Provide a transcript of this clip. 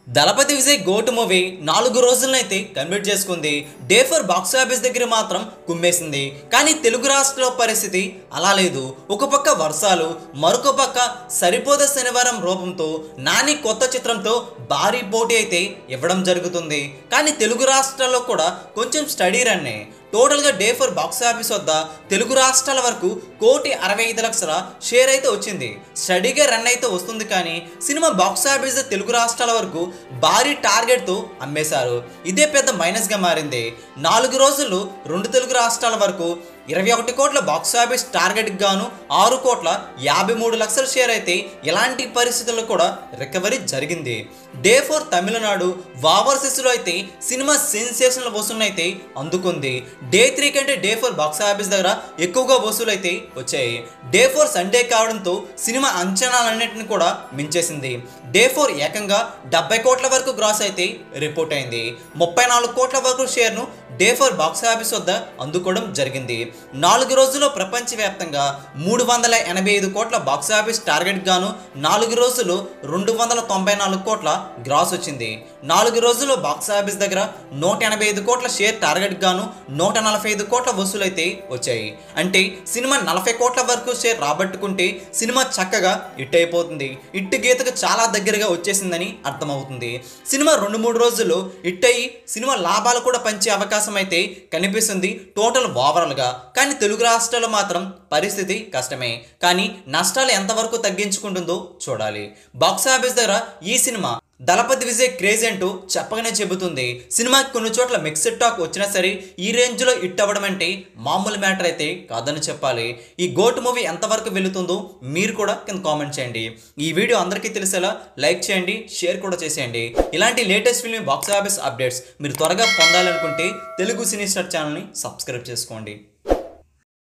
దళపతి Vijay goat movie 4 రోజులనైతే complete చేసుకుంది. Day 4 box office దగ్గర మాత్రం కుమ్మేసింది. కానీ తెలుగు రాష్ట్రాల పరిస్థితి అలా లేదు. ఒక పక్క వర్షాలు, మరొక పక్క సరిపోద శనివారం రూపంతో నాని కొత్త చిత్రంతో భారీ పోటీ అయితే ఇవ్వడం జరుగుతుంది. కానీ తెలుగు రాష్ట్రాల్లో కూడా కొంచెం స్టడీ రన్నే. టోటల్గా డే 4 బాక్స్ ఆఫీస్ వద్ద తెలుగు రాష్ట్రాల వరకు 1,65,00,000 షేర్ అయితే వచ్చింది. స్టడీగా రన్ అయితే వస్తుంది. కానీ సినిమా బాక్స్ ఆఫీస్ తెలుగు రాష్ట్రాల వరకు భారీ టార్గెట్తో అమ్మేశారు. ఇదే పెద్ద మైనస్గా మారింది. 4 రోజుల్లో 2 తెలుగు రాష్ట్రాల వరకు 21 కోట్ల బాక్స్ ఆఫీస్ టార్గెట్కి గాను 6,53,00,000 షేర్ అయితే ఇలాంటి పరిస్థితుల్లో కూడా రికవరీ జరిగింది. డే 4 తమిళనాడు ఓవర్సీస్లో అయితే సినిమా సెన్సేషనల్ వసూలు అయితే అందుకుంది. డే 3 కంటే డే 4 బాక్స్ ఆఫీస్ దగ్గర ఎక్కువగా వసూలు అయితే వచ్చాయి. డే 4 సండే కావడంతో సినిమా అంచనాలన్నింటిని కూడా మించేసింది. డే 4 ఏకంగా 70 కోట్ల వరకు గ్రాస్ అయితే రిపోర్ట్ అయింది. 34 కోట్ల వరకు షేర్ను డే 4 బాక్స్ ఆఫీస్ వద్ద అందుకోవడం జరిగింది. 4 రోజుల్లో ప్రపంచవ్యాప్తంగా 385 కోట్ల బాక్స్ ఆఫీస్ టార్గెట్ గాను 4 రోజులు 294 కోట్ల గ్రాస్ వచ్చింది. 4 రోజుల్లో బాక్స్ ఆఫీస్ దగ్గర 185 కోట్ల షేర్ టార్గెట్ గాను 145 కోట్ల వసూలు అయితే వచ్చాయి. అంటే సినిమా 40 కోట్ల వరకు షేర్ రాబట్టుకుంటే సినిమా చక్కగా హిట్ అయిపోతుంది. హిట్ గీతకు చాలా దగ్గరగా వచ్చేసిందని అర్థమవుతుంది. సినిమా 2-3 రోజుల్లో హిట్ అయ్యి సినిమా లాభాలు కూడా పంచే అవకాశం అయితే కనిపిస్తుంది టోటల్ ఓవరాల్గా. కానీ తెలుగు రాష్ట్రాల్లో మాత్రం పరిస్థితి కష్టమే. కానీ నష్టాలు ఎంతవరకు తగ్గించుకుంటుందో చూడాలి. బాక్స్ ఆఫీస్ దగ్గర ఈ సినిమా దళపతి విజయ్ క్రేజ్ అంటూ చెప్పగానే చెబుతుంది. సినిమాకి కొన్ని చోట్ల మిక్స్డ్ టాక్ వచ్చినా సరే ఈ రేంజ్లో హిట్ అవ్వడం అంటే మామూలు మ్యాటర్ అయితే కాదని చెప్పాలి. ఈ గోట్ మూవీ ఎంతవరకు వెళుతుందో మీరు కూడా కింద కామెంట్ చేయండి. ఈ వీడియో అందరికీ తెలిసేలా లైక్ చేయండి, షేర్ కూడా చేసేయండి. ఇలాంటి latest film box office updates మీరు త్వరగా పొందాలనుకుంటే తెలుగు సినీ స్టార్ ఛానల్ని సబ్స్క్రైబ్ చేసుకోండి.